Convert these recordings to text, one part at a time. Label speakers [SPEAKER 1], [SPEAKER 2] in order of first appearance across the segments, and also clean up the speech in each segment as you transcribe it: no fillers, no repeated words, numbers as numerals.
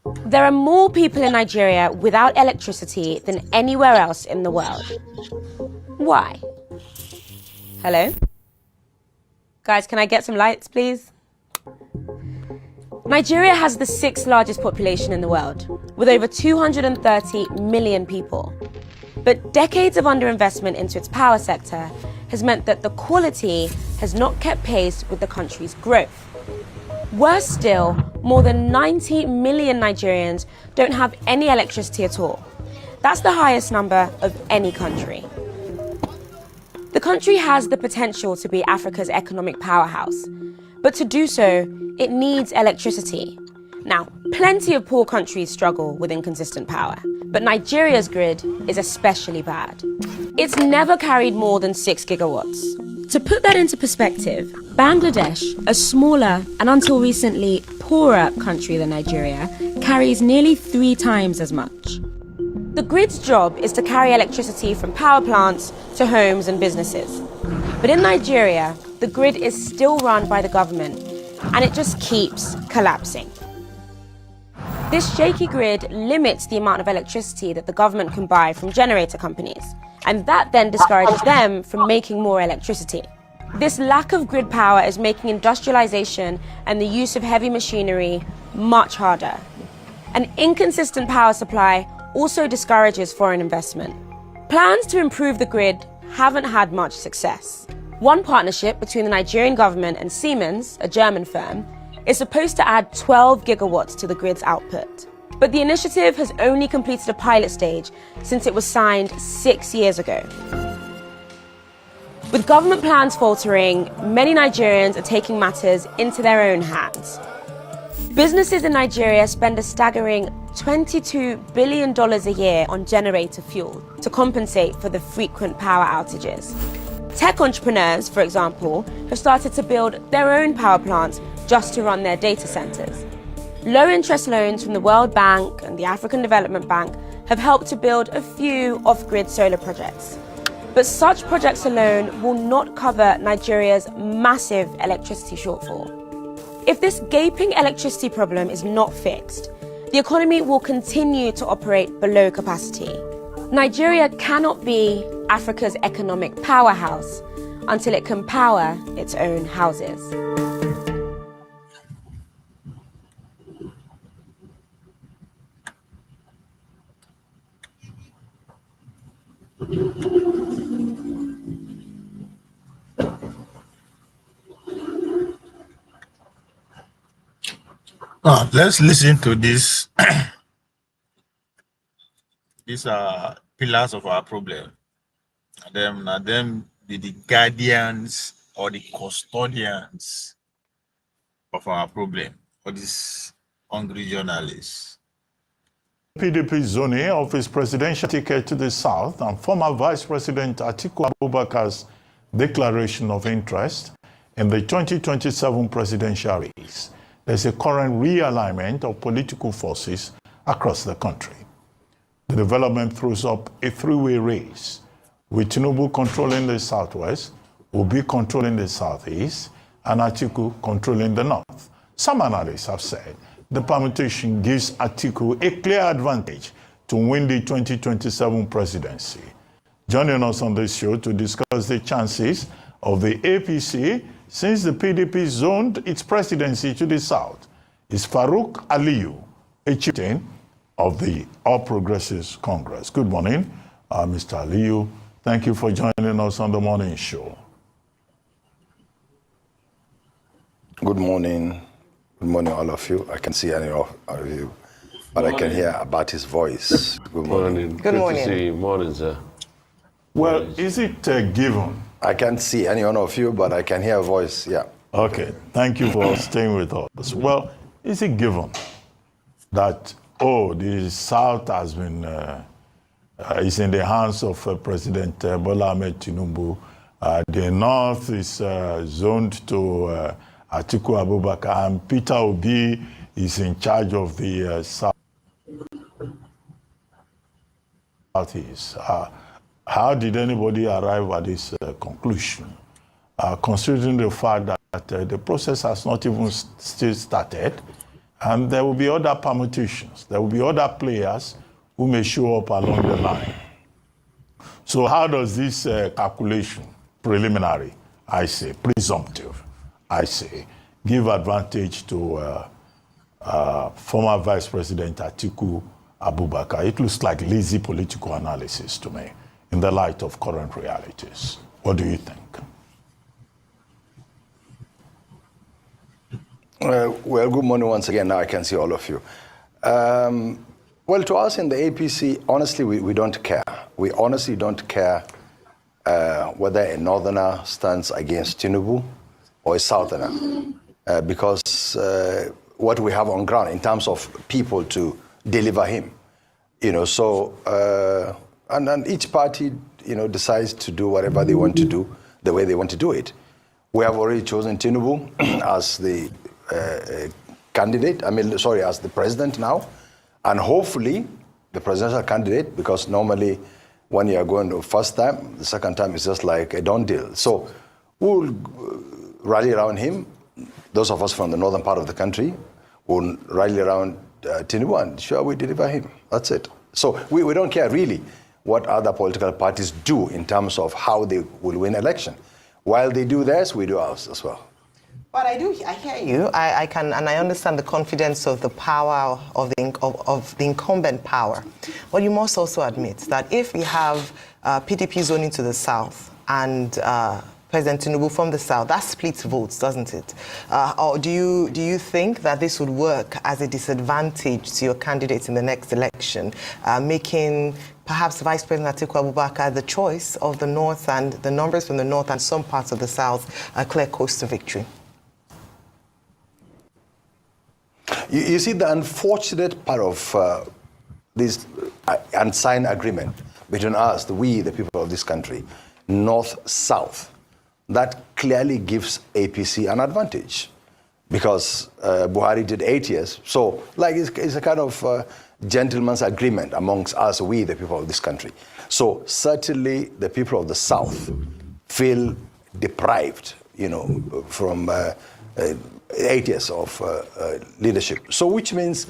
[SPEAKER 1] There are more people in Nigeria without electricity than anywhere else in the world. Why? Hello? Guys, can I get some lights, please? Nigeria has the 6th largest population in the world, with over 230 million people. But decades of underinvestment into its power sector has meant that the quality has not kept pace with the country's growth. Worse still, more than 90 million Nigerians don't have any electricity at all. That's the highest number of any country. The country has the potential to be Africa's economic powerhouse, but to do so, it needs electricity. Now, plenty of poor countries struggle with inconsistent power, but Nigeria's grid is especially bad. It's never carried more than 6 gigawatts. To put that into perspective, Bangladesh, a smaller and until recently poorer country than Nigeria, carries nearly 3 times as much. The grid's job is to carry electricity from power plants to homes and businesses. But in Nigeria, the grid is still run by the government, and it just keeps collapsing. This shaky grid limits the amount of electricity that the government can buy from generator companies, and that then discourages them from making more electricity. This lack of grid power is making industrialization and the use of heavy machinery much harder. An inconsistent power supply also discourages foreign investment. Plans to improve the grid haven't had much success. One partnership between the Nigerian government and Siemens, a German firm, is supposed to add 12 gigawatts to the grid's output. But the initiative has only completed a pilot stage since it was signed 6 years ago. With government plans faltering, many Nigerians are taking matters into their own hands. Businesses in Nigeria spend a staggering $22 billion a year on generator fuel to compensate for the frequent power outages. Tech entrepreneurs, for example, have started to build their own power plants just to run their data centers. Low-interest loans from the World Bank and the African Development Bank have helped to build a few off-grid solar projects. But such projects alone will not cover Nigeria's massive electricity shortfall. If this gaping electricity problem is not fixed, the economy will continue to operate below capacity. Nigeria cannot be Africa's economic powerhouse until it can power its own houses.
[SPEAKER 2] Now, let's listen to this. These are pillars of our problem. And them be the guardians or the custodians of our problem, for these hungry journalists.
[SPEAKER 3] PDP zoning of his presidential ticket to the south and former Vice President Atiku Abubakar's declaration of interest in the 2027 presidential race. There's a current realignment of political forces across the country. The development throws up a three-way race, with Tinubu controlling the southwest, Obi controlling the southeast, and Atiku controlling the north. Some analysts have said the permutation gives Atiku a clear advantage to win the 2027 presidency. Joining us on this show to discuss the chances of the APC since the PDP zoned its presidency to the south is Farouk Aliyu, a chieftain of the All Progressives Congress. Good morning, Mr. Aliyu. Thank you for joining us on the morning show.
[SPEAKER 4] Good morning. Good morning, all of you. I can see any of you, but I can hear about his voice. Good morning.
[SPEAKER 5] Good morning. Good to see you. Morning, sir.
[SPEAKER 3] Well, is it given?
[SPEAKER 4] I can't see any one of you, but I can hear a voice, yeah.
[SPEAKER 3] Okay, thank you for staying with us. Well, is it given that, the South has been, is in the hands of President Bola Ahmed Tinubu. The North is zoned to Atiku Abubakar, and Peter Obi is in charge of the Southeast. How did anybody arrive at this conclusion, considering the fact that the process has not even still started, And there will be other permutations. There will be other players who may show up along the line. So how does this calculation, preliminary, I say, presumptive, I say, give advantage to former Vice President Atiku Abubakar? It looks like lazy political analysis to me in the light of current realities. What do you think?
[SPEAKER 4] Well, good morning once again. Now I can see all of you. Well, to us in the APC, honestly, we don't care. We honestly don't care whether a northerner stands against Tinubu or a southerner, because what we have on ground in terms of people to deliver him, so and each party, decides to do whatever they want to do the way they want to do it. We have already chosen Tinubu as the candidate, as the president now, and hopefully the presidential candidate, because normally when you are going the first time, the second time is just like a done deal. So we'll rally around him. Those of us from the northern part of the country will rally around Tinubu and sure we deliver him. That's it. So we don't care really what other political parties do in terms of how they will win election. While they do theirs, we do ours as well.
[SPEAKER 5] But I hear you. I can, and I understand the confidence of the power of the incumbent power. But you must also admit that if we have PDP zoning to the south and President Tinubu from the south, that splits votes, doesn't it? Or do you think that this would work as a disadvantage to your candidates in the next election, making perhaps Vice President Atiku Abubakar the choice of the north and the numbers from the north and some parts of the south a clear course to victory?
[SPEAKER 4] You see, the unfortunate part of this unsigned agreement between us, the people of this country, north-south, that clearly gives APC an advantage because Buhari did 8 years. So, it's a kind of gentleman's agreement amongst us, the people of this country. So, certainly the people of the south feel deprived, from 8 years of leadership. So which means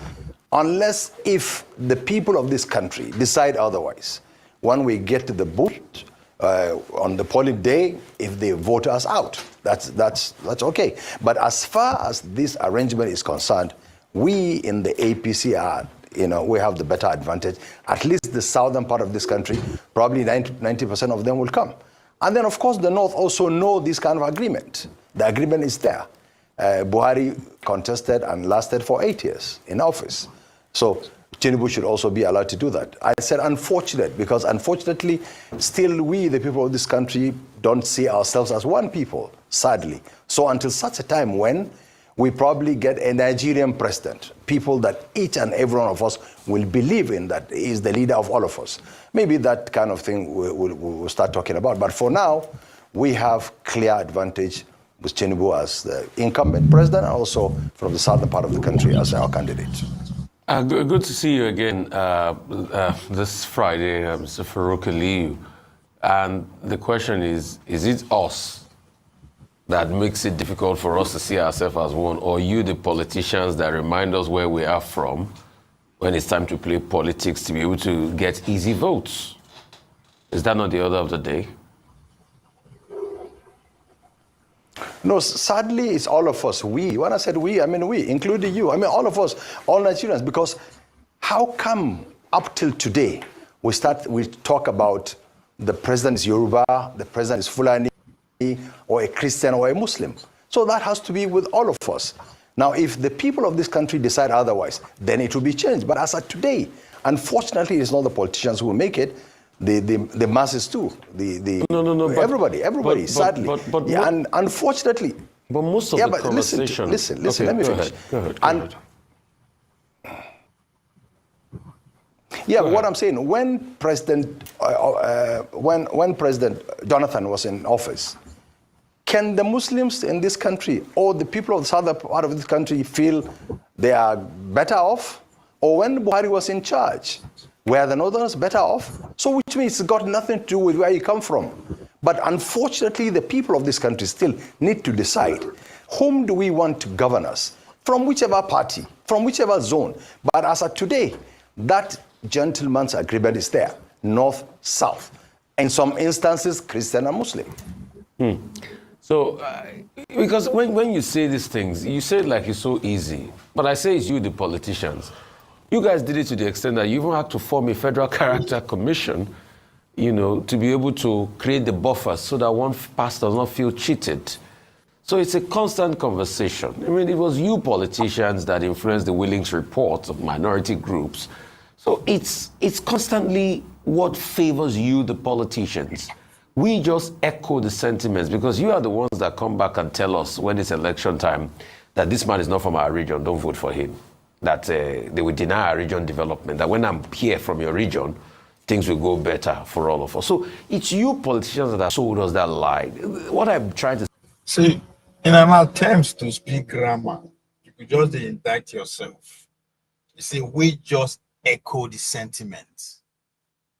[SPEAKER 4] if the people of this country decide otherwise, when we get to the booth on the polling day, if they vote us out, that's okay. But as far as this arrangement is concerned, we in the APC are, we have the better advantage. At least the southern part of this country, probably 90% of them will come. And then of course the north also know this kind of agreement. The agreement is there. Buhari contested and lasted for 8 years in office. So Tinubu should also be allowed to do that. I said unfortunate because unfortunately still we, the people of this country, don't see ourselves as one people, sadly. So until such a time when we probably get a Nigerian president, people that each and every one of us will believe in, that is the leader of all of us. Maybe that kind of thing we'll start talking about. But for now, we have clear advantage with Tinubu as the incumbent president and also from the southern part of the country as our candidate.
[SPEAKER 6] Good to see you again this Friday, Mr. Farouk Aliyu. And the question is it us that makes it difficult for us to see ourselves as one, or you, the politicians, that remind us where we are from when it's time to play politics to be able to get easy votes? Is that not the order of the day?
[SPEAKER 4] No, sadly, it's all of us. We. When I said we, I mean we, including you. I mean all of us, all Nigerians. Because how come up till today we talk about the president is Yoruba, the president is Fulani, or a Christian or a Muslim? So that has to be with all of us. Now, if the people of this country decide otherwise, then it will be changed. But as of today, unfortunately, it's not the politicians who will make it. The masses too.
[SPEAKER 6] No.
[SPEAKER 4] Everybody. Sadly, and unfortunately.
[SPEAKER 6] But most of the conversation.
[SPEAKER 4] Listen. Okay, let me finish.
[SPEAKER 6] Go ahead.
[SPEAKER 4] What I'm saying, when President Jonathan was in office, can the Muslims in this country or the people of the southern part of this country feel they are better off? Or when Buhari was in charge, were the northerners better off? So which means it's got nothing to do with where you come from. But unfortunately, the people of this country still need to decide, whom do we want to govern us? From whichever party, from whichever zone. But as of today, that gentleman's agreement is there, north, south. In some instances, Christian and Muslim.
[SPEAKER 6] So, because when you say these things, you say it like it's so easy. But I say it's you, the politicians. You guys did it to the extent that you even had to form a federal character commission, you know, to be able to create the buffers so that one pastor does not feel cheated. So it's a constant conversation. I mean, it was you politicians that influenced the Willings report of minority groups. So it's constantly what favors you, the politicians. We just echo the sentiments because you are the ones that come back and tell us when it's election time that this man is not from our region, don't vote for him. That they will deny our region development, that when I'm here from your region, things will go better for all of us. So it's you politicians that have sold us that lie. What I'm trying to
[SPEAKER 2] See, in an attempt to speak grammar, you could just indict yourself. You see, we just echo the sentiment.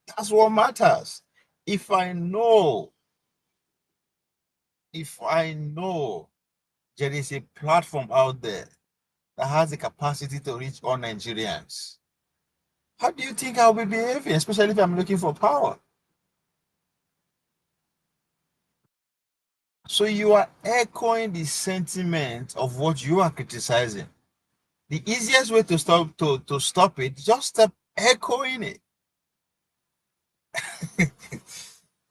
[SPEAKER 2] That's what matters. If I know there is a platform out there that has the capacity to reach all Nigerians, how do you think I'll be behaving, especially if I'm looking for power? So you are echoing the sentiment of what you are criticizing. The easiest way to stop it, just stop echoing it.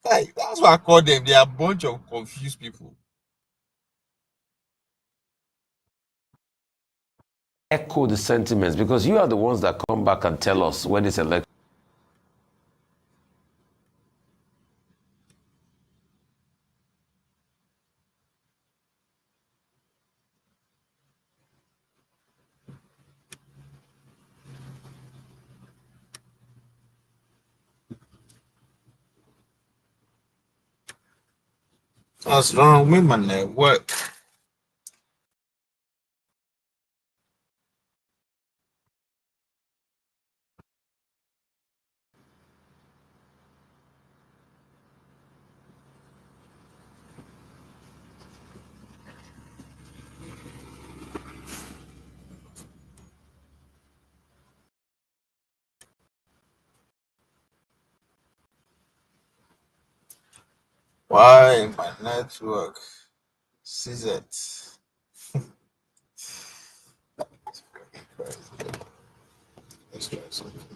[SPEAKER 2] Like, that's what I call them. They are a bunch of confused people.
[SPEAKER 6] echo the sentiments because you are the ones that come back and tell us when it's election.
[SPEAKER 2] What's wrong with my network? Why my network? CZ. Let's try something.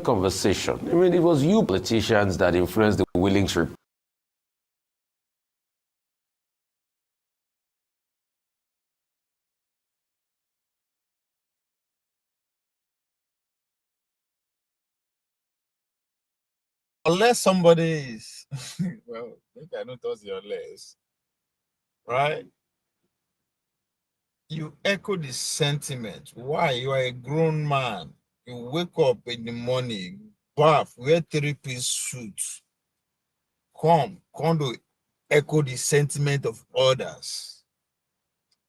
[SPEAKER 6] Conversation. I mean, it was you politicians that influenced the Willings report.
[SPEAKER 2] Unless somebody is, well, maybe I don't toss your less, right? You echo the sentiment. Why? You are a grown man. You wake up in the morning, bath, wear three-piece suits, come to echo the sentiment of others.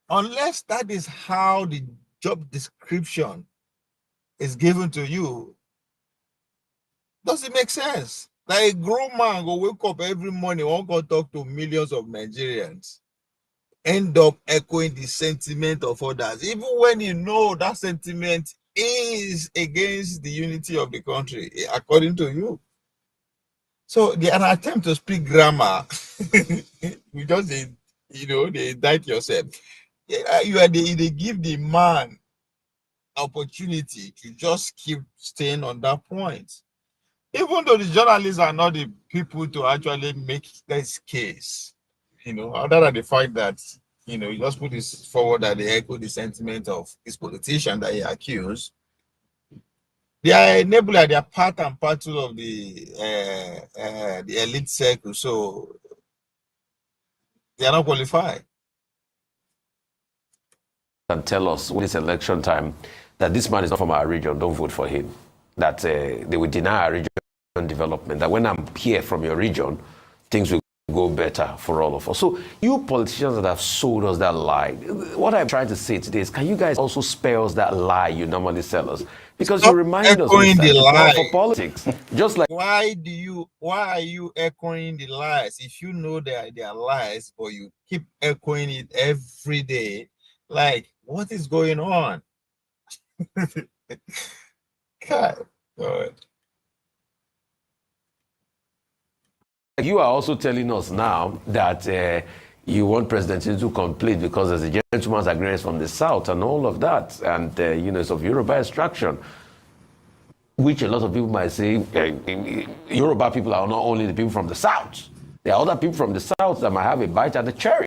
[SPEAKER 2] Unless that is how the job description is given to you, does it make sense? Like a grown man go wake up every morning, won't go talk to millions of Nigerians, end up echoing the sentiment of others, even when you know that sentiment is against the unity of the country, according to you. So an attempt to speak grammar, you just, they indict yourself. They give the man opportunity to just keep staying on that point. Even though the journalists are not the people to actually make this case, other than the fact that, you just put this forward that they echo the sentiment of this politician that he accused. They are enabler, they are part and parcel of the elite circle, so they are not qualified.
[SPEAKER 6] And tell us when it's election time that this man is not from our region, don't vote for him. That they will deny our region development. That when I'm here from your region, things will go better for all of us. So you politicians that have sold us that lie, what I'm trying to say today is, can you guys also spare us that lie you normally sell us? Because
[SPEAKER 2] Stop
[SPEAKER 6] you remind us
[SPEAKER 2] the lie
[SPEAKER 6] for politics. Just like
[SPEAKER 2] why are you echoing the lies if you know they are lies, but you keep echoing it every day? Like, what is going on? God.
[SPEAKER 6] You are also telling us now that you want President Tinubu to complete because there's a gentleman's agreement from the south and all of that, and it's of Yoruba extraction, which a lot of people might say Yoruba people are not only the people from the south. There are other people from the south that might have a bite at the cherry.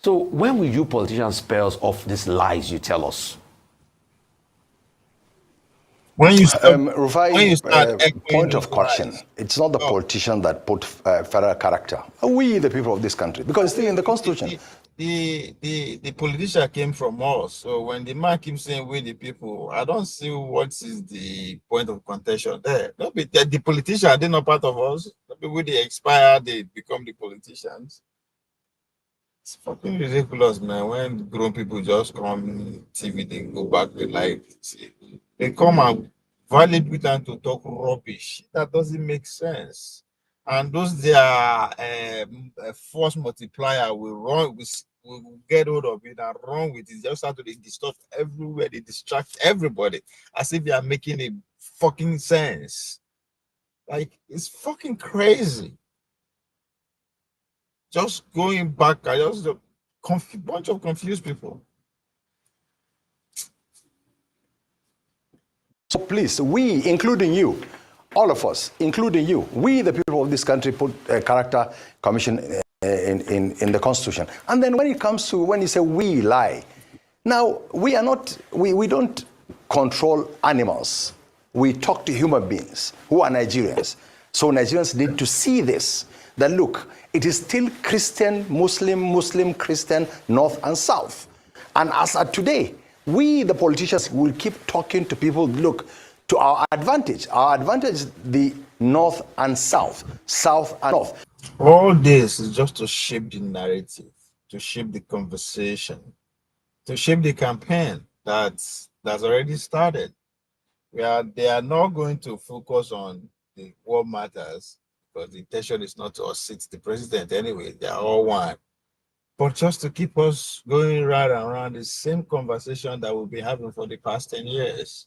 [SPEAKER 6] So when will you politicians spare us off these lies you tell us?
[SPEAKER 2] When you start,
[SPEAKER 4] Rufai, point of caution. It's not the politician that put federal character. We, the people of this country, because it's still in the constitution.
[SPEAKER 2] The politician came from us. So when the man keeps saying we the people, I don't see what is the point of contention there. No, the politician, they're not part of us. When they expire, they become the politicians. It's fucking ridiculous, man. When grown people just come TV, they go back to life. They come and violate with them to talk rubbish. That doesn't make sense. And those their force multiplier will get hold of it and run with it. Just have to distort everywhere. They distract everybody as if they are making a fucking sense. Like, it's fucking crazy. Just going back, I just a bunch of confused people.
[SPEAKER 4] So please, we, including you, all of us, including you, we, the people of this country, put a character commission in the constitution. And then when it comes to, when you say we lie, now we are not, we don't control animals. We talk to human beings who are Nigerians. So Nigerians need to see this, that look, it is still Christian, Muslim, Christian, North and South. And as of today, we, the politicians, will keep talking to people, look, to our advantage. Our advantage is the North and South, South and North.
[SPEAKER 2] All this is just to shape the narrative, to shape the conversation, to shape the campaign that's already started. They are not going to focus on what matters, because the intention is not to unseat the president anyway. They are all one. But just to keep us going right around the same conversation that we've been having for the past 10 years.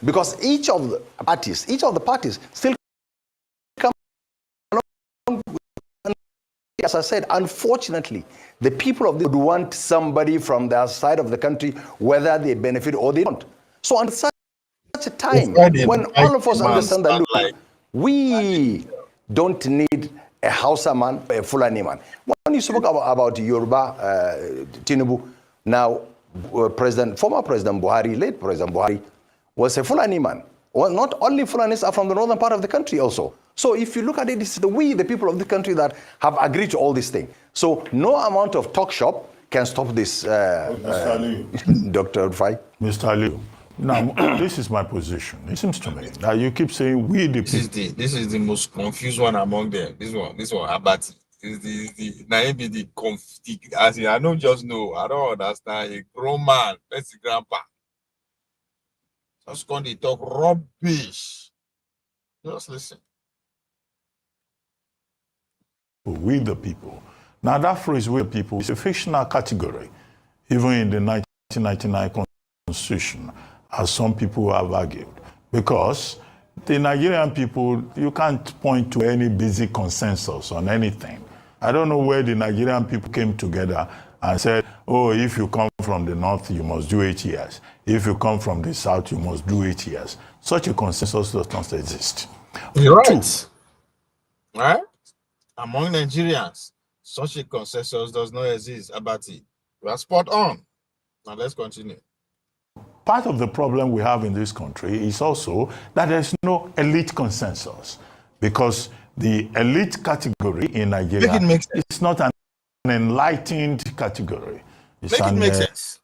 [SPEAKER 4] Because each of the parties still come along. As I said, unfortunately, the people of this would want somebody from their side of the country, whether they benefit or they don't. So on such a time, when all of us understand that, look, we don't need a Hausa man, a Fulani man. When you spoke about Yoruba, Tinubu, now former President Buhari, late President Buhari, was a Fulani man. Well, not only Fulanis are from the northern part of the country also. So if you look at it, it's the people of the country that have agreed to all these things. So no amount of talk shop can stop this, Dr. Rufai.
[SPEAKER 3] Mr. Aliyu, Now, this is my position. It seems to me that you keep saying we the people.
[SPEAKER 2] This is the most confused one among them. This one, Abati. As in, I don't just know. I don't understand. A grown man, that's the grandpa. Just going to talk rubbish. Just listen.
[SPEAKER 3] We the people. Now that phrase, we the people, is a fictional category, even in the 1999 Constitution, as some people have argued. Because the Nigerian people, you can't point to any basic consensus on anything. I don't know where the Nigerian people came together and said, oh, if you come from the north, you must do 8 years. If you come from the south, you must do 8 years. Such a consensus does not exist.
[SPEAKER 2] You're right. Right? Among Nigerians, such a consensus does not exist. Abati, you are spot on. Now let's continue.
[SPEAKER 3] Part of the problem we have in this country is also that there's no elite consensus, because the elite category in Nigeria is not an enlightened category. It's
[SPEAKER 2] Make it make sense.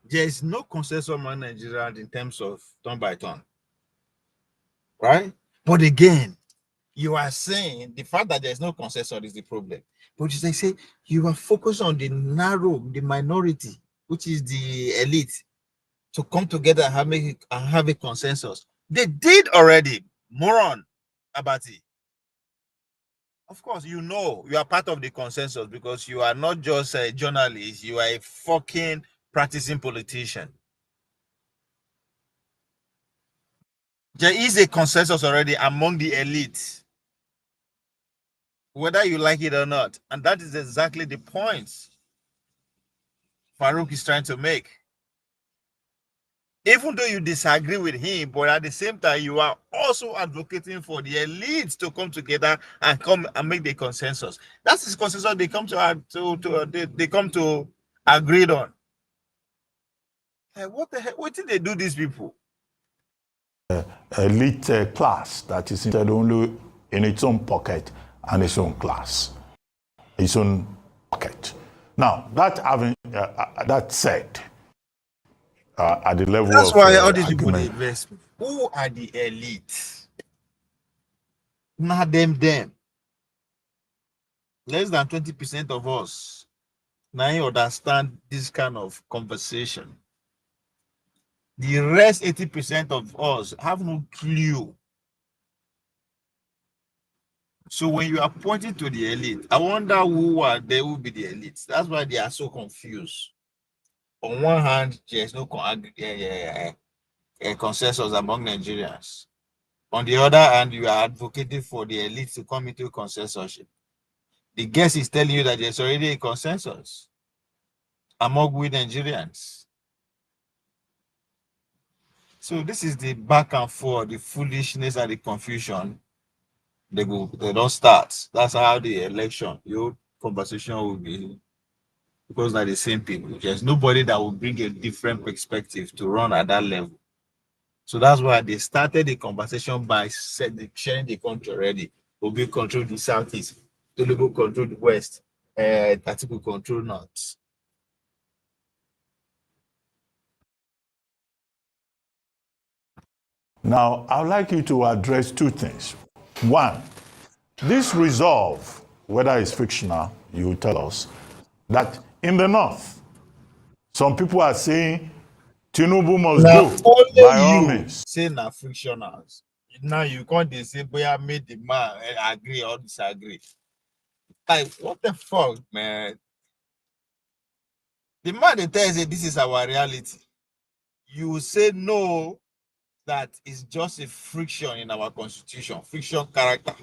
[SPEAKER 2] There is no consensus among Nigerians in terms of turn by turn. Right? But again, you are saying the fact that there is no consensus is the problem. But they say you are focused on the narrow, the minority, which is the elite, to come together and have a consensus. They did already. Moron, Abati. Of course, you know you are part of the consensus because you are not just a journalist, you are a fucking practicing politician. There is a consensus already among the elite, whether you like it or not. And that is exactly the point Farouk is trying to make. Even though you disagree with him, but at the same time, you are also advocating for the elites to come together and come and make the consensus. That's the consensus they come they come to agree on. Hey, what the hell? What did they do, these people?
[SPEAKER 3] Elite class that is interested only in its own pocket and its own class, its own pocket. Now, that said, at the level
[SPEAKER 2] that's
[SPEAKER 3] of
[SPEAKER 2] why all these people
[SPEAKER 3] argument,
[SPEAKER 2] invest. Who are the elite? Not them. Less than 20% of us now you understand this kind of conversation. The rest 80% of us have no clue. So when you are pointing to the elite, I wonder who are they will be the elites. That's why they are so confused. On one hand, there's no consensus among Nigerians. On the other hand, you are advocating for the elites to come into consensus. The guest is telling you that there's already a consensus among we Nigerians. So this is the back and forth, the foolishness and the confusion. They don't start. That's how the election, your conversation will be, because they're the same people. There's nobody that will bring a different perspective to run at that level. So that's why they started the conversation by sharing the country already. Obi control the southeast, Tolubu control the west, Atiku control north.
[SPEAKER 3] Now, I'd like you to address two things. One, this resolve, whether it's fictional, you tell us, that in the north, some people are saying Tinubu must go by all means.
[SPEAKER 2] Say na fictionals. Now you can't say boy I made the man agree or disagree. Like what the fuck, man? The man that tells you this is our reality. You say no, that is just a friction in our constitution, friction character.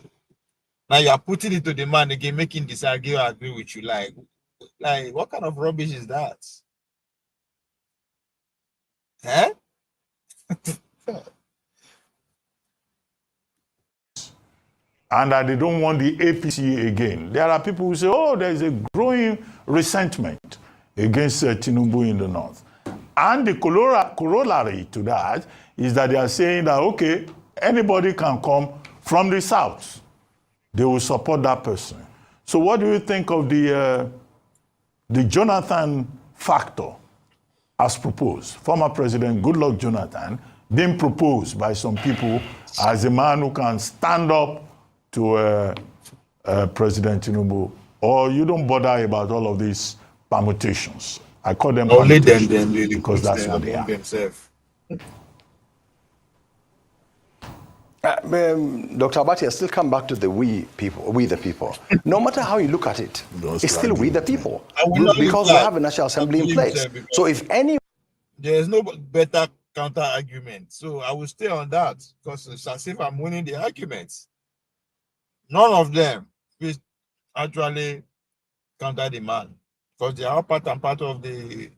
[SPEAKER 2] Now you are putting it to the man again, making disagree or agree with you. Like what kind of rubbish is that? Huh?
[SPEAKER 3] And that they don't want the APC again. There are people who say, oh, there's a growing resentment against Tinubu in the north. And the corollary to that is that they are saying that, okay, anybody can come from the south. They will support that person. So what do you think of the Jonathan factor as proposed. Former President Goodluck Jonathan being proposed by some people as a man who can stand up to President Tinubu, or you don't bother about all of these permutations. I call them
[SPEAKER 2] Only
[SPEAKER 3] permutations
[SPEAKER 2] them
[SPEAKER 3] because that's what they
[SPEAKER 2] among
[SPEAKER 3] are.
[SPEAKER 2] themselves.
[SPEAKER 4] Dr. Abati, I still come back to the we the people. No matter how you look at it, it's still we the people.
[SPEAKER 2] I will not
[SPEAKER 4] Because
[SPEAKER 2] leave
[SPEAKER 4] we
[SPEAKER 2] that.
[SPEAKER 4] have a National Assembly in
[SPEAKER 2] leave
[SPEAKER 4] place.
[SPEAKER 2] that because-
[SPEAKER 4] So if any
[SPEAKER 2] There is no better counter argument. So I will stay on that because it's as if I'm winning the arguments. None of them will actually counter the man because they are part and part of the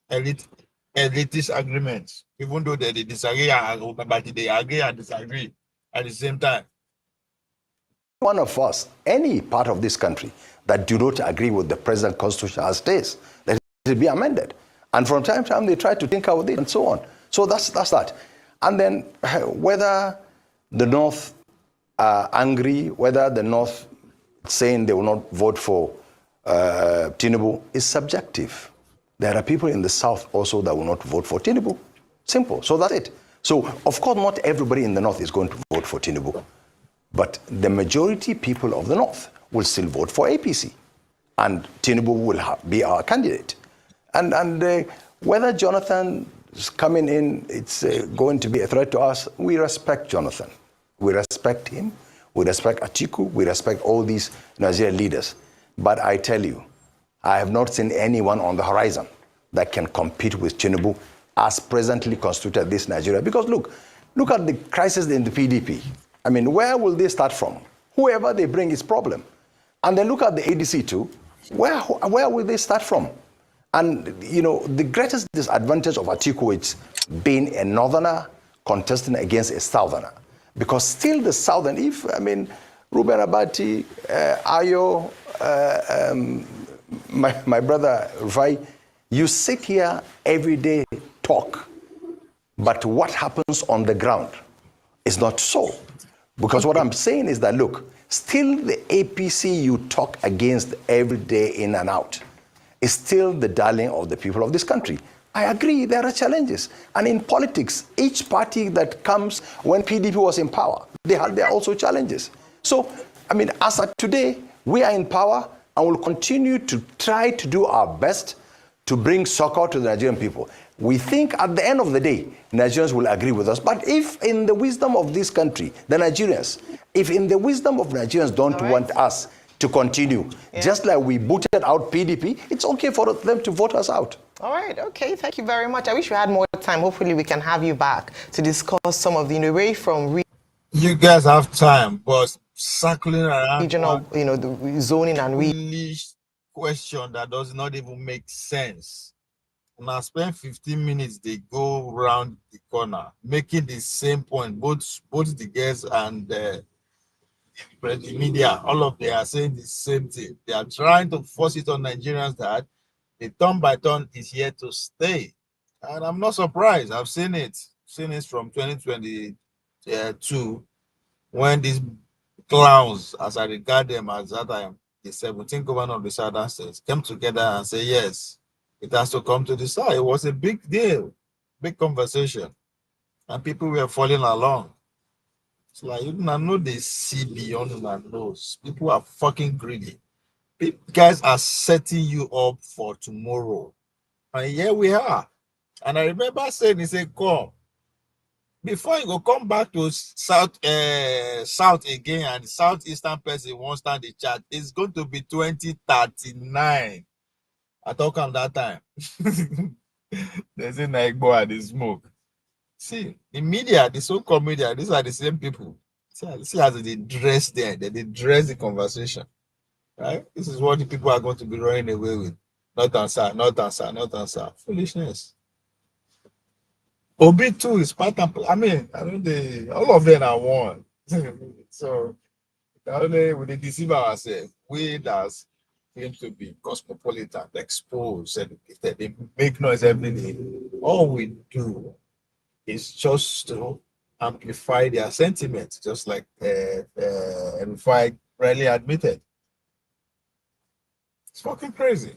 [SPEAKER 2] elitist agreements, even though they disagree, but they agree and disagree at the same time.
[SPEAKER 4] one of us, any part of this country that do not agree with the present constitution as it is, let it be amended. And from time to time, they try to tinker with it and so on. So that's that. And then whether the North are angry, whether the North saying they will not vote for Tinubu is subjective. There are people in the South also that will not vote for Tinubu. Simple. So that's it. So, of course, not everybody in the North is going to vote for Tinubu. But the majority people of the North will still vote for APC. And Tinubu will be our candidate. And whether Jonathan is coming in, it's going to be a threat to us, we respect Jonathan. We respect him. We respect Atiku. We respect all these Nigerian leaders. But I tell you, I have not seen anyone on the horizon that can compete with Tinubu as presently constituted this Nigeria. Because look at the crisis in the PDP. I mean, where will they start from? Whoever they bring is problem. And then look at the ADC too. Where will they start from? And, you know, the greatest disadvantage of Atiku is being a northerner contesting against a southerner. Because still the southern, Ruben Abati, Ayo, my brother Rufai, you sit here every day, talk. But what happens on the ground is not so. Because what I'm saying is that, look, still the APC you talk against every day in and out is still the darling of the people of this country. I agree, there are challenges. And in politics, each party that comes when PDP was in power, there are also challenges. So, as of today, we are in power and will continue to try to do our best to bring succor to the Nigerian people. We think at the end of the day, Nigerians will agree with us. But if in the wisdom of this country, the Nigerians, if in the wisdom of Nigerians don't want us to continue, just like we booted out PDP, it's okay for them to vote us out.
[SPEAKER 5] All right, okay, thank you very much. I wish we had more time. Hopefully we can have you back to discuss some of the way from
[SPEAKER 2] You guys have time, but circling around
[SPEAKER 5] regional, the zoning and
[SPEAKER 2] foolish question that does not even make sense. And I spend 15 minutes, they go around the corner, making the same point. Both the guests and the media, all of them are saying the same thing. They are trying to force it on Nigerians that the turn by turn is here to stay. And I'm not surprised. I've seen it. Seen it from 2022 when these clowns, as I regard them as that time, the 17 governors of the southern states came together and say, yes, it has to come to the side. It was a big deal, big conversation. And people were following along. It's like, you know, they see beyond their nose. People are fucking greedy. Guys are setting you up for tomorrow. And here we are. And I remember saying, he said, come. Before you go come back to South again, and the Southeastern person won't stand the chat, it's going to be 2039. I talk on that time. There's a Naigbo and the smoke. See, the media, the so-called media, these are the same people. See how they dress there, they dress the conversation. Right? This is what the people are going to be running away with. Not answer, not answer, not answer. Foolishness. Obi too is part and all of them are one. So only we deceive ourselves. We that claim to be cosmopolitan, exposed, educated, they make noise every day. All we do is just to amplify their sentiments, just like Rufai rightly admitted. It's fucking crazy.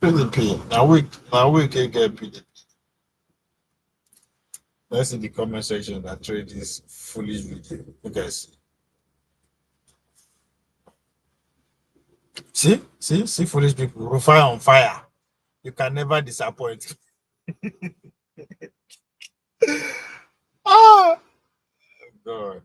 [SPEAKER 2] PDP. Now we can get PDP. Let's in the comment section that trade this foolish video. You guys see foolish people. Fire on fire. You can never disappoint. Ah, God.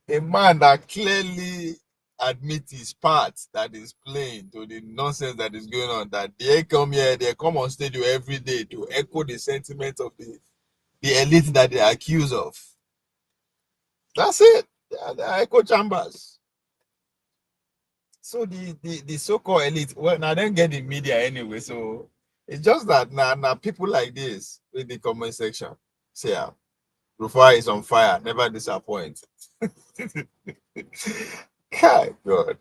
[SPEAKER 2] A man that clearly admits his part that is playing to the nonsense that is going on, that they come here, they come on stage every day to echo the sentiments of the elite that they are accused of. That's it. They are echo chambers. So the so-called elite, well, now they don't get the media anyway, so it's just that now people like this in the comment section say, Rufai is on fire, never disappoint. God,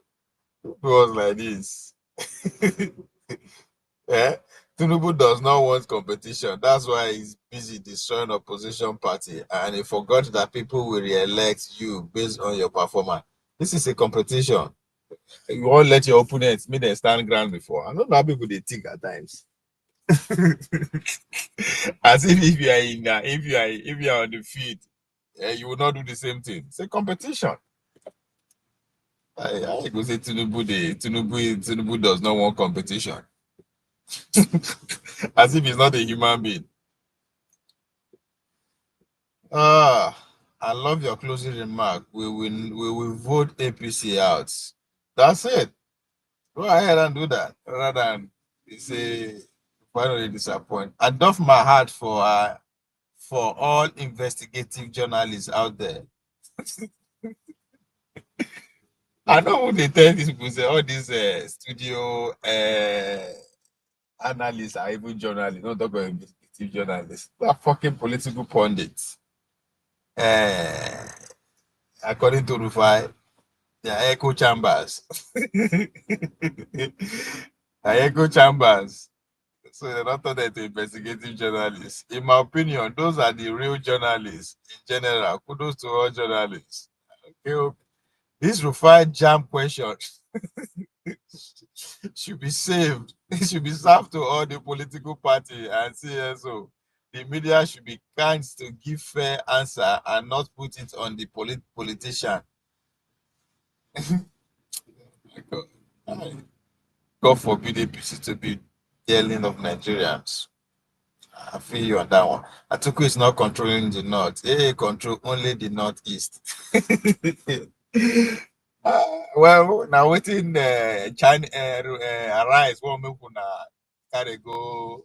[SPEAKER 2] it was like this. Yeah, Tinubu does not want competition. That's why he's busy destroying opposition party, and he forgot that people will re-elect you based on your performance. This is a competition. You won't let your opponents make them stand ground before. I don't know how people they think at times. As if you are in if you are on the field, you will not do the same thing. It's a competition. I go say Tinubu does not want competition. As if he's not a human being. I love your closing remark. We will vote APC out. That's it. Go ahead and do that. Rather than say finally disappoint. I doff my heart for all investigative journalists out there. I know when they tell these people say all these studio analysts are even journalists, not talk about investigative journalists. They are fucking political pundits. According to Rufai, they are echo chambers. They are echo chambers. So they're not turned into investigative journalists. In my opinion, those are the real journalists in general. Kudos to all journalists. Okay. This Rufai jam question should be saved. It should be served to all the political party and CSO. The media should be kind to give fair answer and not put it on the politician. God forbid APC to be yelling of Nigerians. I feel you on that one. Atiku is not controlling the north. He control only the northeast. Well, now waiting China arise. One make una carry go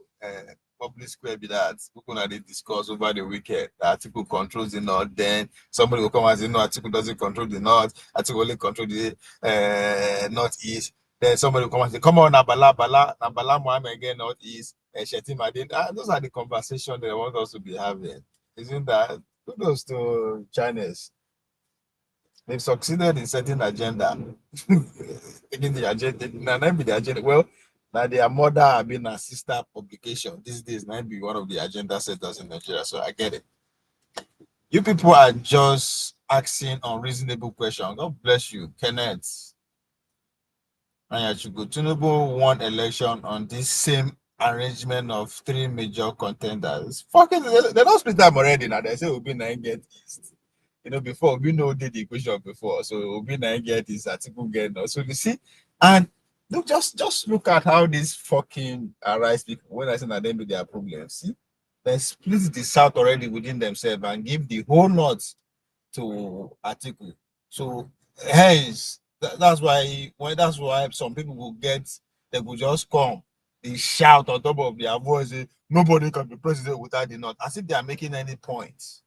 [SPEAKER 2] public square be that. People they discuss over the weekend. The article controls the north. Then somebody will come and say no, article doesn't control the north. Article only control the northeast. Then somebody will come and say, come on, Nabala Mohammed again, northeast. Shetima did. Those are the conversations they want us to be having. Isn't that? Kudos to Chinese. They've succeeded in setting agenda. Taking the agenda, not be the agenda. Well, now their mother have been a sister publication. These days, might be one of the agenda setters in Nigeria. So I get it. You people are just asking unreasonable questions. God bless you, Kenneth. Tinubu won election on this same arrangement of three major contenders. Fucking, they don't split them already now. They say Obi na get East. You know, before we know did the equation before, so Obi na get East, Atiku get North. So you see, and look, just look at how these fucking arise people. When I say that they do their problems, see, they split the South already within themselves and give the whole North to Atiku. So hence. That's why some people will they will just come, they shout on top of their voice, nobody can be president without the North, as if they are making any point.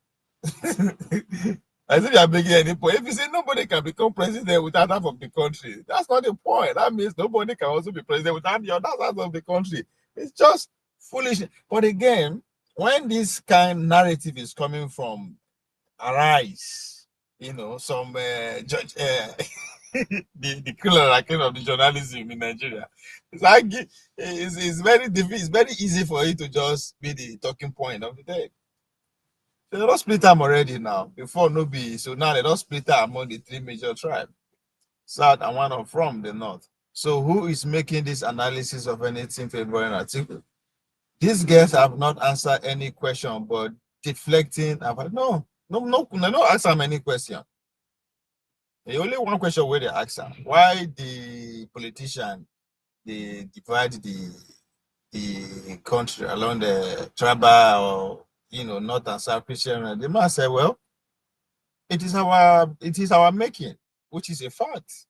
[SPEAKER 2] As if they are making any point. If you say nobody can become president without half of the country, that's not the point. That means nobody can also be president without the other half of the country. It's just foolish. But again, when this kind of narrative is coming from Arise, you know, some judge. the killer of the journalism in Nigeria. It's like it's very difficult. It's very easy for you to just be the talking point of the day. So they don't split them already now. Before so now they don't split them among the three major tribes, South and one from the North. So who is making this analysis of anything favoring Atiku? These guys have not answered any question, but deflecting. No, ask them any question. The only one question where they ask them, why the politician they divide the country along the tribal or north and south Christian. The man said, well, it is our making, which is a fact.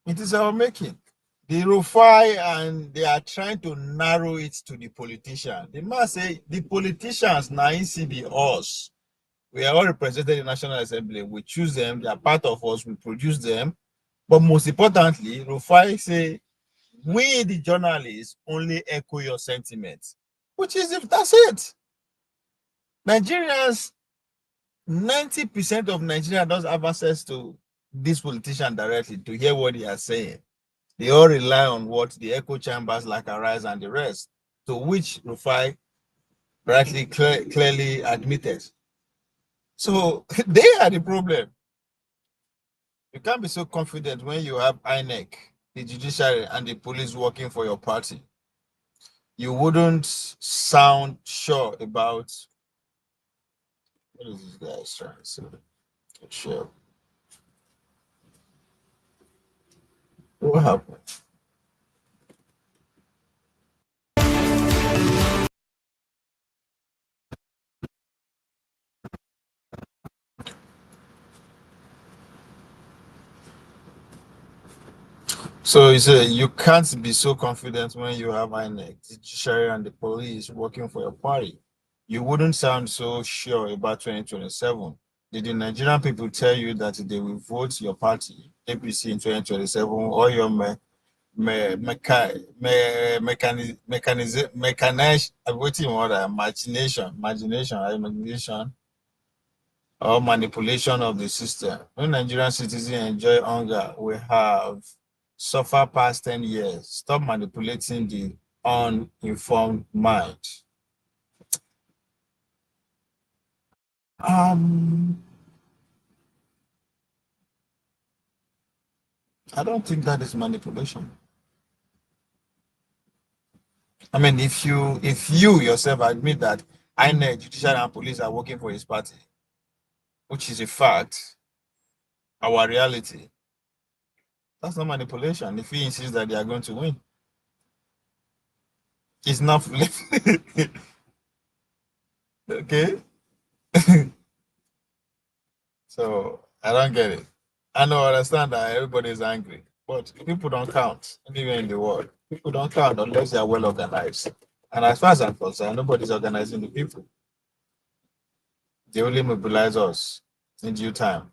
[SPEAKER 2] It is our making. The Rufai, and they are trying to narrow it to the politician. The man say the politicians now be us. We are all represented in the National Assembly. We choose them. They are part of us. We produce them. But most importantly, Rufai say, we, the journalists, only echo your sentiments. Which is, if that's it. Nigerians, 90% of Nigerians don't have access to this politician directly to hear what they are saying. They all rely on what the echo chambers like Arise and the rest, to which Rufai rightly clearly admitted. So they are the problem. You can't be so confident when you have INEC, the judiciary, and the police working for your party. You wouldn't sound sure about what is this guy trying to say. Sure. What happened? So you say you can't be so confident when you have INEC, the judiciary, and the police working for your party. You wouldn't sound so sure about 2027. Did the Nigerian people tell you that they will vote your party, APC, in 2027, or your imagination, or manipulation of the system? When Nigerian citizens enjoy hunger, we have suffered past 10 years. Stop manipulating the uninformed mind. I don't think that is manipulation. I mean, if you yourself admit that INEC, judiciary, and police are working for his party, which is a fact, our reality, that's not manipulation. If he insists that they are going to win, it's not. Okay. So I don't get it. I understand that everybody is angry, but people don't count anywhere in the world. People don't count unless they are well organized. And as far as I'm concerned, nobody's organizing the people. They only mobilize us in due time.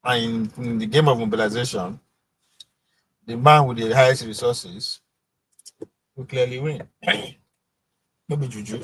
[SPEAKER 2] And in the game of mobilization, the man with the highest resources will clearly win. Maybe Juju.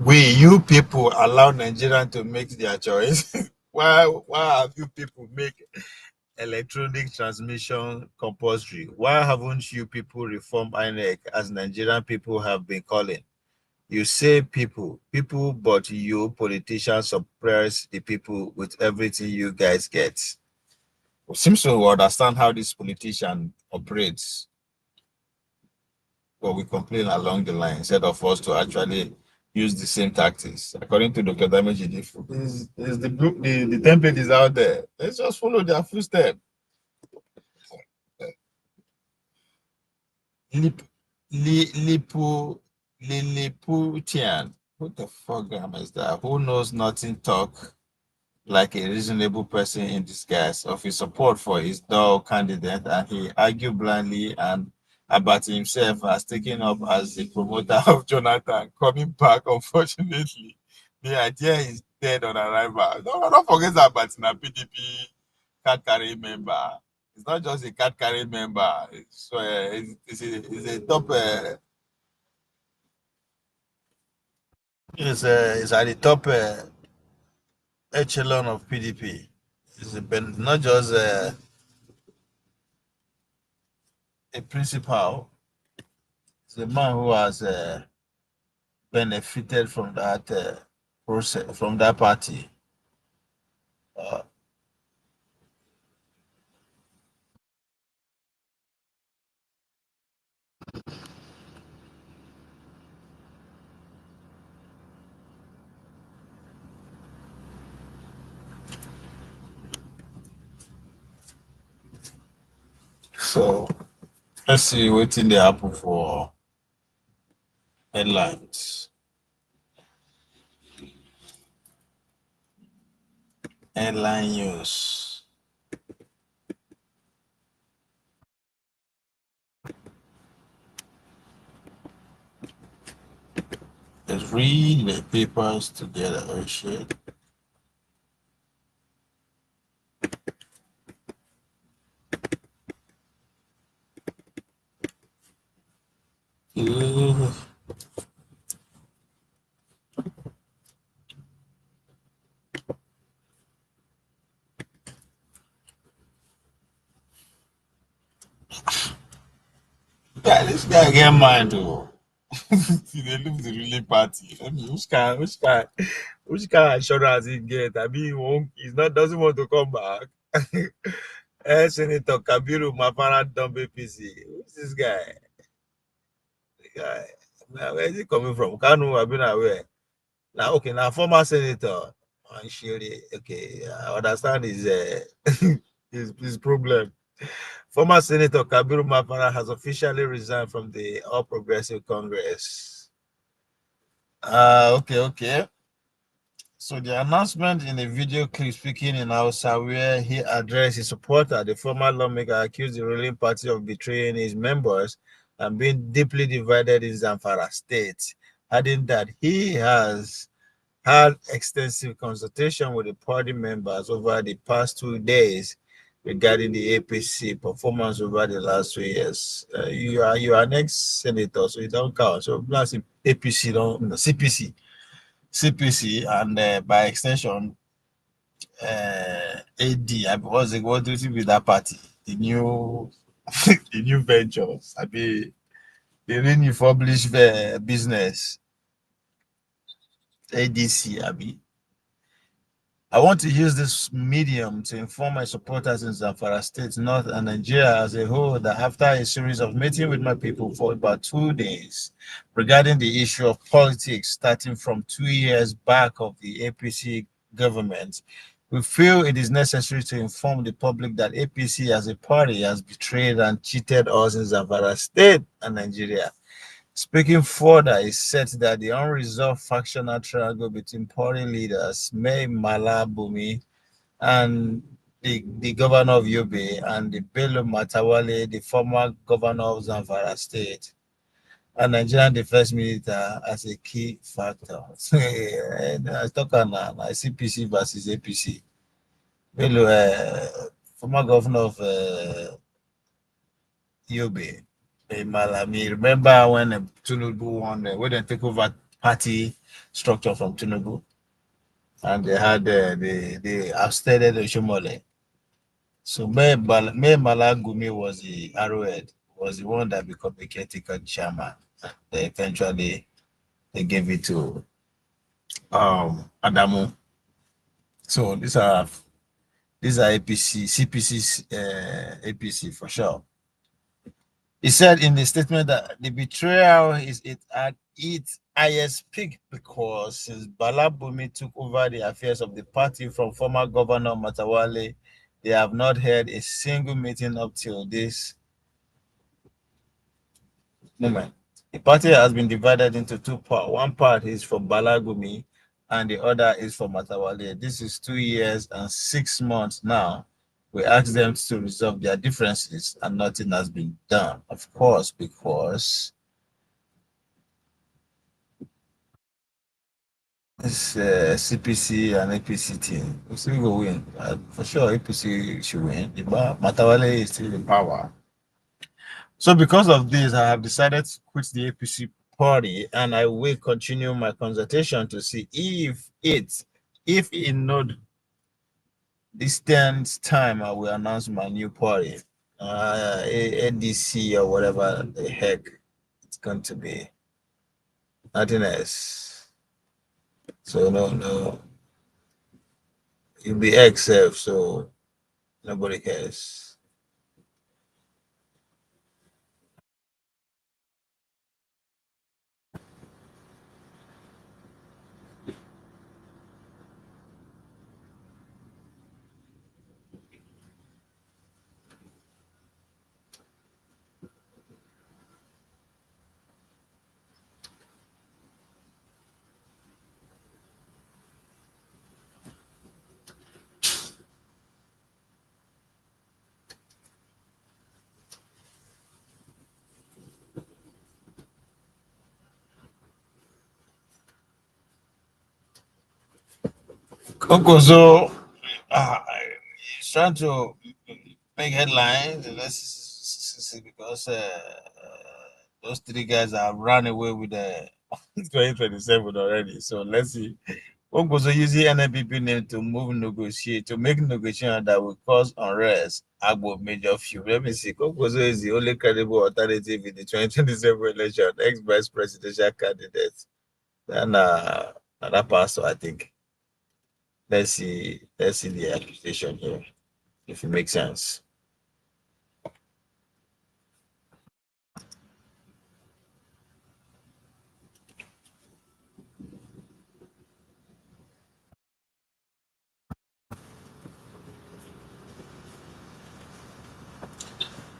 [SPEAKER 2] You people allow Nigerians to make their choice. Why have you people make electronic transmission compulsory? Why haven't you people reformed INEC as Nigerian people have been calling? You say people, but you politicians suppress the people with everything you guys get. It seems to understand how this politician operates. But we complain along the line instead of us to actually use the same tactics. According to Dr. Dameji, the template is out there. Let's just follow their footsteps. Lilliputian. What the fuck grammar is that? Who knows nothing, talk like a reasonable person in disguise of his support for his dull candidate, and he argued blindly and about himself as taken up as the promoter of Jonathan coming back. Unfortunately, the idea is dead on arrival. Don't forget that Batina PDP can't carry member. It's not just a card carrying member. It's a top. It's at the top echelon of PDP. Not just a principal. It's a man who has benefited from that process, from that party. So let's see what in the happen for headlines. Headline news. Let's read the papers together. Oh shit. Ugh. Yeah, this guy get mine too. They leave the ruling party. I mean, which kind of assurance he get? I mean, he's not doesn't want to come back. Senator Kabiru Mafara dump APC. Who's this guy? The guy. Now, where is he coming from? Kanu, I've been aware. Now, okay, now former senator. Surely, okay, I understand his problem. Former Senator Kabiru Mafara has officially resigned from the All Progressive Congress. Okay. So the announcement in a video clip speaking in Hausa where he addressed his supporter, the former lawmaker accused the ruling party of betraying his members and being deeply divided in Zamfara state, adding that he has had extensive consultation with the party members over the past 2 days regarding the APC performance over the last 2 years. You are an ex-senator, so you don't count. So plus APC CPC, and by extension, AD. What do you think with that party? The new, the new ventures. I mean, the refurbished business. ADC. I want to use this medium to inform my supporters in Zamfara State, North, and Nigeria as a whole that after a series of meetings with my people for about 2 days regarding the issue of politics starting from 2 years back of the APC government, we feel it is necessary to inform the public that APC as a party has betrayed and cheated us in Zamfara State and Nigeria. Speaking further, he said that the unresolved factional triangle between party leaders, Mai Mala Buni, and the governor of Yobe, and the Bello Matawale, the former governor of Zamfara State, and Nigerian defense military as a key factor. I talk about CPC versus APC. Bello, former governor of Yobe. Me remember when Tinubu won, when they take over party structure from Tinubu, and they had they ousted Oshomole. So Mai Mala Gumi was the arrowhead, was the one that became the caretaker chairman. They eventually they gave it to Adamu. So these are APC, CPC, APC for sure. He said in the statement that the betrayal is at its highest peak because since Bala Bumi took over the affairs of the party from former Governor Matawale, they have not held a single meeting up till this moment. The party has been divided into two parts. One part is for Bala Bumi and the other is for Matawale. This is 2 years and 6 months now. We asked them to resolve their differences and nothing has been done. Of course, because It's CPC and APC team. We still go win. For sure, APC should win. But Matawale is still in power. So because of this, I have decided to quit the APC party, and I will continue my consultation to see if in no distant time, I will announce my new party, ADC or whatever the heck it's going to be. Nothing else. So no, you'll be XF, so nobody cares. Okozo he's trying to make headlines, and let's see, because those three guys have run away with the 2027 already. So let's see. Okozo using NNPP name to make negotiation that will cause unrest. Agbo major few. Let me see. Okozo is the only credible alternative in the 2027 election, ex-vice presidential candidate. And that pastor, I think. Let's see the accusation here, if it makes sense.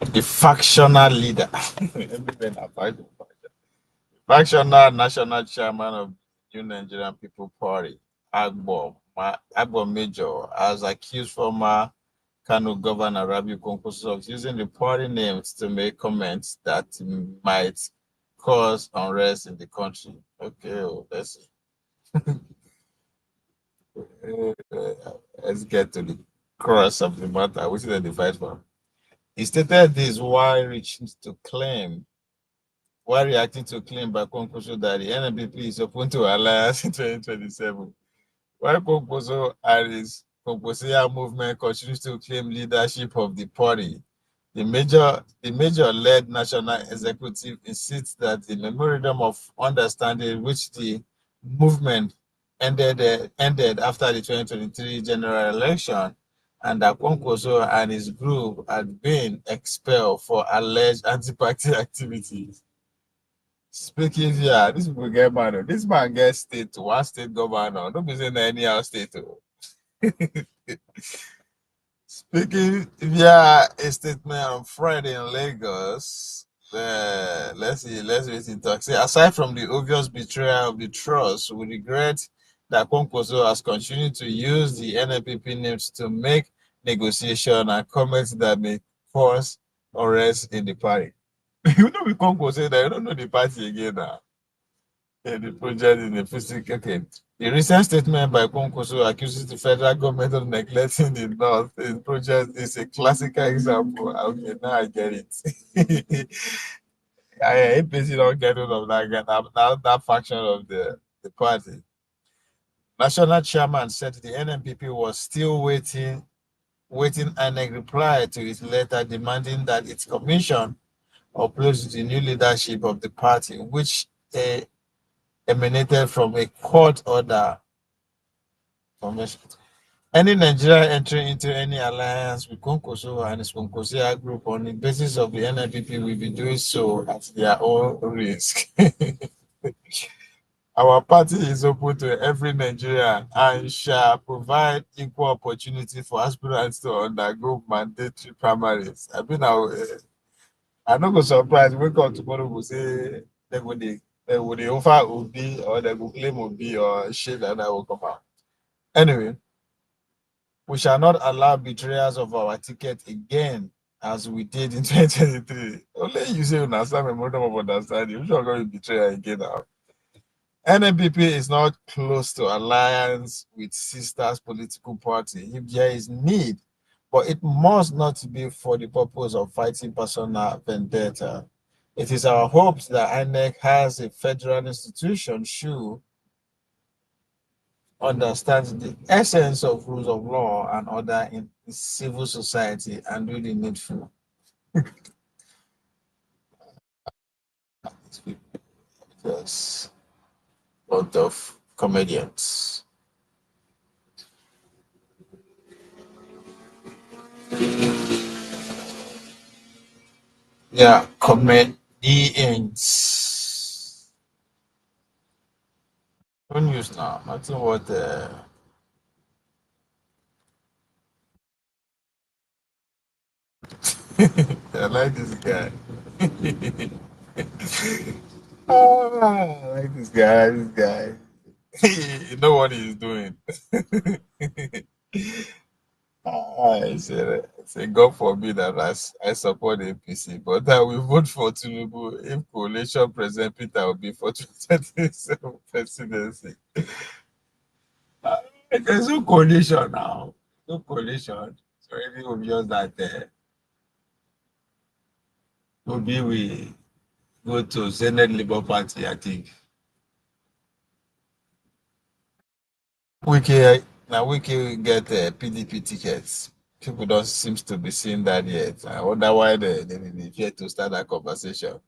[SPEAKER 2] The factional leader, factional national chairman of New Nigerian People Party, Agbo Major, has accused former Kano Governor Rabi Kwankwaso of using the party names to make comments that might cause unrest in the country. Okay, let's see. Let's get to the crux of the matter, which is the fight for. He stated this while reacting to claim by Kwankwaso that the NNPP is open to alliance in 2027. While Kwankwaso and his Kwankwasia movement continues to claim leadership of the party, the major-led national executive insists that the memorandum of understanding which the movement ended after the 2023 general election, and that Kwankwaso and his group had been expelled for alleged anti-party activities. Speaking here, this people get mad. This man gets state, one state governor. Don't be saying any other state. Speaking via a statement on Friday in Lagos, let's read it talk. Say, aside from the obvious betrayal of the trust, we regret that Kwankwaso has continued to use the NNPP names to make negotiation and comments that may cause unrest in the party. You know, we Kwankwaso that you don't know the party again now. The project in the physical. Okay. The recent statement by Kwankwaso accuses the federal government of neglecting the North. The project is a classical example. Okay, now I get it. APC don't get rid of that faction of the party. National chairman said the NNPP was still waiting INEC reply to his letter demanding that its commission uploads the new leadership of the party, which emanated from a court order. Any Nigerian entering into any alliance with Kwankwaso and his Kwankwasia group on the basis of the NNPP will be doing so at their own risk. Our party is open to every Nigerian and shall provide equal opportunity for aspirants to undergo mandatory primaries. I mean, I'm not going to surprise. Wake up tomorrow, will say they would offer Obi or they will claim Obi or shit that will come out. Anyway, we shall not allow betrayals of our ticket again as we did in 2023. Only you say you understand memorandum of understanding. We shall not betray again now. NNPP is not close to alliance with sisters political party if there is need, but it must not be for the purpose of fighting personal vendetta. It is our hopes that INEC has a federal institution should understand the essence of rules of law and order in civil society and do the needful. Yes, lot of comedians. Yeah, comedians. Don't use now. Nothing what I like this guy. I like this guy. I like this guy. You know what he's doing. I say, God forbid that I support APC, but I will vote for Tinubu if coalition President Peter will be for 2027 presidency. There's no coalition now. No coalition. It's already obvious that Obi will go to Senate Labour Party, I think. Wiki will get PDP tickets. People don't seem to be seeing that yet. I wonder why they fear to start that conversation.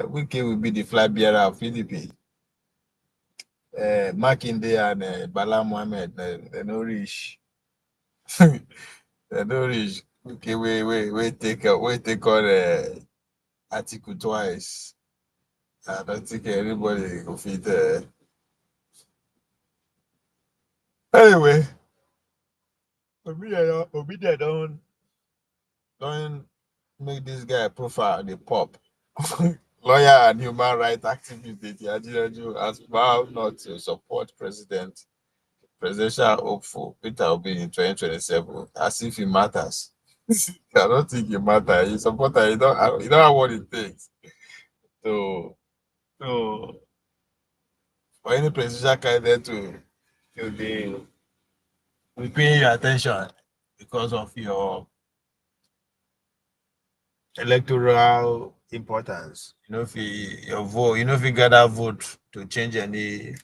[SPEAKER 2] Wiki will be the flag bearer of PDP. Makinde and Bala Mohammed, they no reach. They no reach. Okay, we take on article twice. I don't think anybody will fit. Anyway, Obidia don't make this guy profile the pop. Lawyer and human rights activist Yajiraju has vowed not to support presidential hopeful Peter Obi in 2027 as if it matters. I don't think it matters. You support her, you don't have what it takes to for any presidential candidate to be paying your attention because of your electoral importance. If your vote, if you gather vote to change any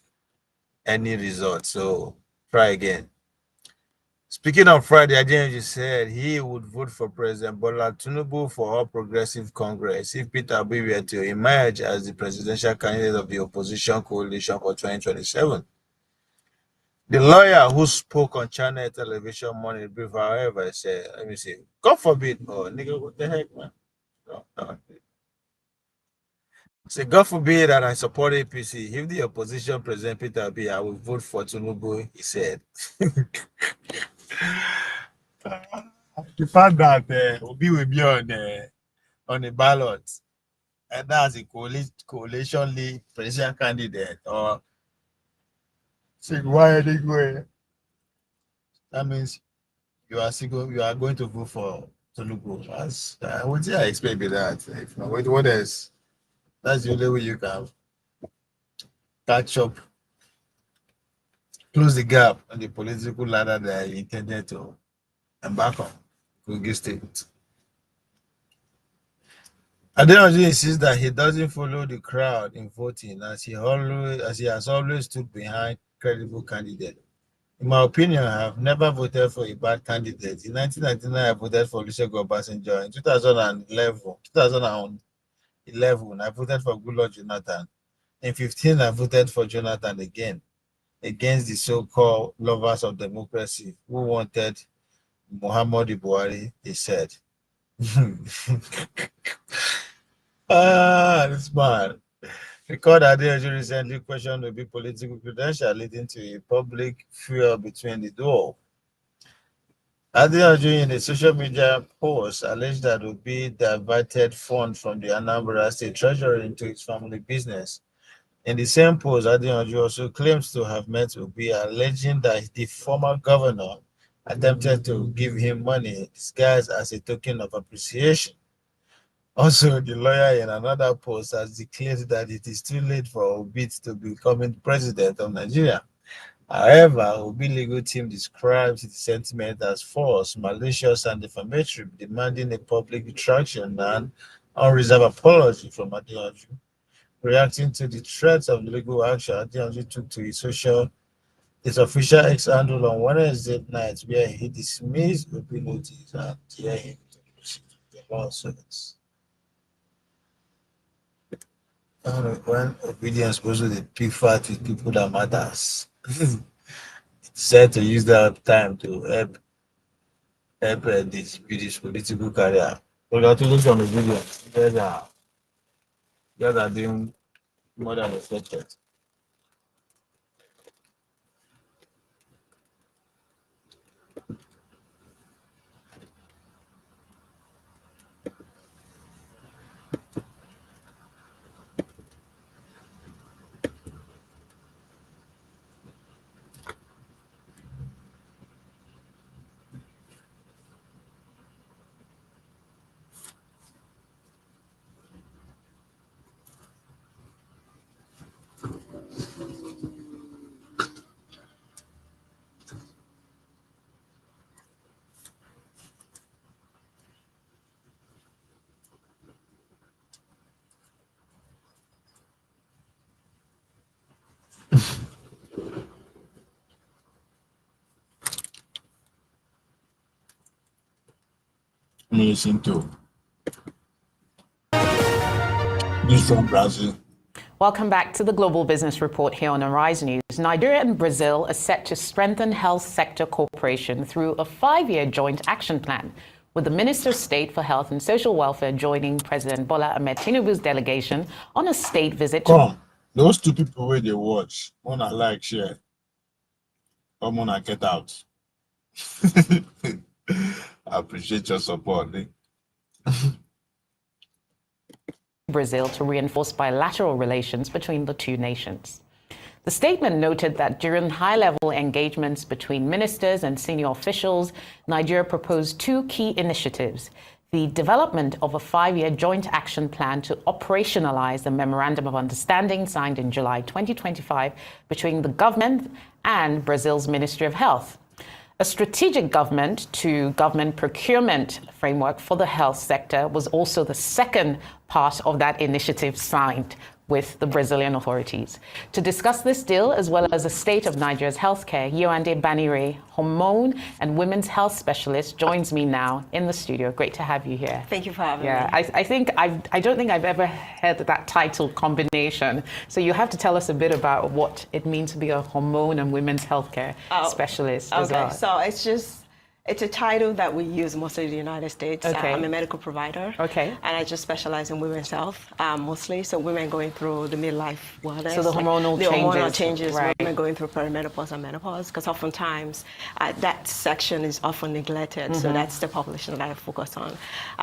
[SPEAKER 2] result. So try again. Speaking of Friday, Adeniji said he would vote for President Bola Tinubu for All Progressive Congress if Peter Obi were to emerge as the presidential candidate of the opposition coalition for 2027. The lawyer who spoke on Channel Television Morning Brief, however, said, let me see, God forbid, oh, nigga, what the heck, man? No. Say, God forbid that I support APC. If the opposition President Peter Obi, I will vote for Tinubu, he said. The fact that Obi will be on the ballot, and that's a coalition lead presidential candidate, or say, why are they going? That means you are going to vote for Tinubu. What did I expect with that? If not, what else? That's the only way you can catch up, close the gap on the political ladder that you intended to embark on Kogi State. Adeyanju insists that he doesn't follow the crowd in voting as he has always stood behind credible candidates. In my opinion, I have never voted for a bad candidate. In 1999, I voted for Olusegun Obasanjo. In 2011, I voted for Goodluck Jonathan. In 2015, I voted for Jonathan again, against the so-called lovers of democracy who wanted Muhammadu Buhari, he said. This man. Record Adeyanju recently questioned Obi political credential, leading to a public fuel between the duo. Adeyanju, in a social media post, alleged that Obi diverted funds from the Anambra State Treasury into his family business. In the same post, Adeyanju also claims to have met Obi, alleging that the former governor attempted to give him money disguised as a token of appreciation. Also, the lawyer in another post has declared that it is too late for Obi to becoming president of Nigeria. However, Obi legal team describes the sentiment as false, malicious, and defamatory, demanding a public retraction and unreserved apology from Adeyanju. Reacting to the threats of legal action, Adeyanju took to his official X handle on Wednesday night, where he dismissed Obi notice and dared him to proceed with the lawsuits. When obedience goes to the big fight with people that matters, he decided to use that time to help this political career. But I to look on the video, guys are doing more than expected. Listen to this from Brazil.
[SPEAKER 7] Welcome back to the Global Business Report here on Arise News. Nigeria and Brazil are set to strengthen health sector cooperation through a 5-year joint action plan, with the Minister of State for Health and Social Welfare joining President Bola Ahmed Tinubu's delegation on a state visit to...
[SPEAKER 2] Come, those two people where they watch, one I like share, come on and get out. I appreciate your support.
[SPEAKER 7] Brazil to reinforce bilateral relations between the two nations. The statement noted that during high-level engagements between ministers and senior officials, Nigeria proposed 2 key initiatives: the development of a 5-year joint action plan to operationalize the Memorandum of Understanding signed in July 2025 between the government and Brazil's Ministry of Health. A strategic government-to-government procurement framework for the health sector was also the second part of that initiative signed with the Brazilian authorities. To discuss this deal, as well as the state of Nigeria's healthcare, Yewande Banire, hormone and women's health specialist, joins me now in the studio. Great to have you here.
[SPEAKER 8] Thank you for having me.
[SPEAKER 7] I don't think I've ever heard that title combination. So you have to tell us a bit about what it means to be a hormone and women's healthcare specialist as well.
[SPEAKER 8] So it's a title that we use mostly in the United States.
[SPEAKER 7] Okay.
[SPEAKER 8] I'm a medical provider.
[SPEAKER 7] Okay.
[SPEAKER 8] And I just specialize in women's health, mostly. So women going through the midlife wellness.
[SPEAKER 7] So the hormonal
[SPEAKER 8] changes,
[SPEAKER 7] right.
[SPEAKER 8] women going through perimenopause and menopause, because oftentimes that section is often neglected. So that's the population that I focus on,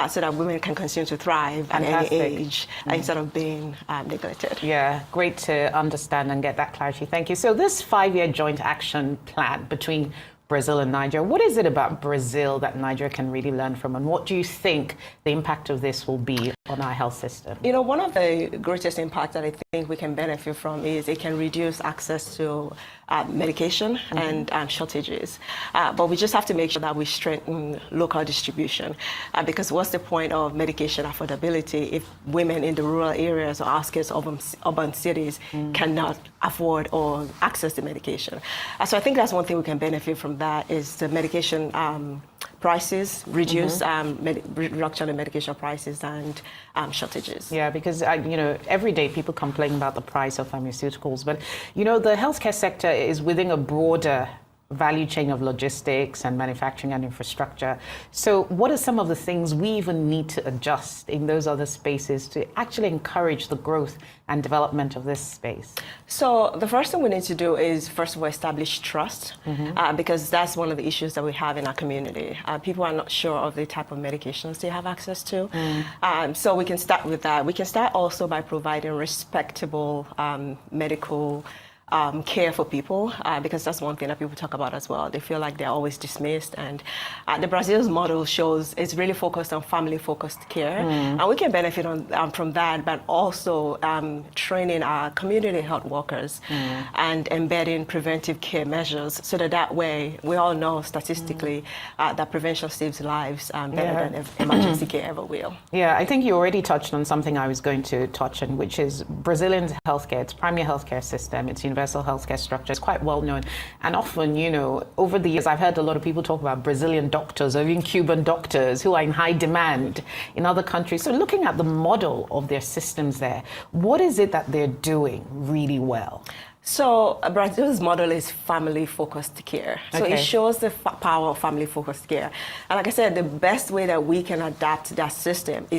[SPEAKER 8] so that women can continue to thrive at any age instead of being neglected.
[SPEAKER 7] Yeah, great to understand and get that clarity. Thank you. So this 5-year joint action plan between Brazil and Nigeria, what is it about Brazil that Nigeria can really learn from, and what do you think the impact of this will be on our health system?
[SPEAKER 8] You know, one of the greatest impacts that I think we can benefit from is it can reduce access to medication and shortages. But we just have to make sure that we strengthen local distribution, because what's the point of medication affordability if women in the rural areas or outskirts of urban cities cannot afford or access the medication? So I think that's one thing we can benefit from, that is the medication prices, reduction in medication prices and shortages.
[SPEAKER 7] Yeah, because every day people complain about the price of pharmaceuticals, but the healthcare sector is within a broader value chain of logistics and manufacturing and infrastructure. So what are some of the things we even need to adjust in those other spaces to actually encourage the growth and development of this space?
[SPEAKER 8] So the first thing we need to do is, first of all, establish trust, because that's one of the issues that we have in our community. People are not sure of the type of medications they have access to. So we can start with that. We can start also by providing respectable medical care for people, because that's one thing that people talk about as well. They feel like they're always dismissed, and the Brazil's model shows it's really focused on family-focused care, and we can benefit from that, but also training our community health workers and embedding preventive care measures, so that way we all know statistically that prevention saves lives better than emergency care ever will.
[SPEAKER 7] Yeah, I think you already touched on something I was going to touch on, which is Brazilian healthcare. It's primary healthcare system. It's universal healthcare structure. It's quite well known. And often, you know, over the years, I've heard a lot of people talk about Brazilian doctors or even Cuban doctors who are in high demand in other countries. So looking at the model of their systems there, what is it that they're doing really well?
[SPEAKER 8] So Brazil's model is family-focused care. So
[SPEAKER 7] Okay.
[SPEAKER 8] it shows the power of family-focused care. And like I said, the best way that we can adapt that system is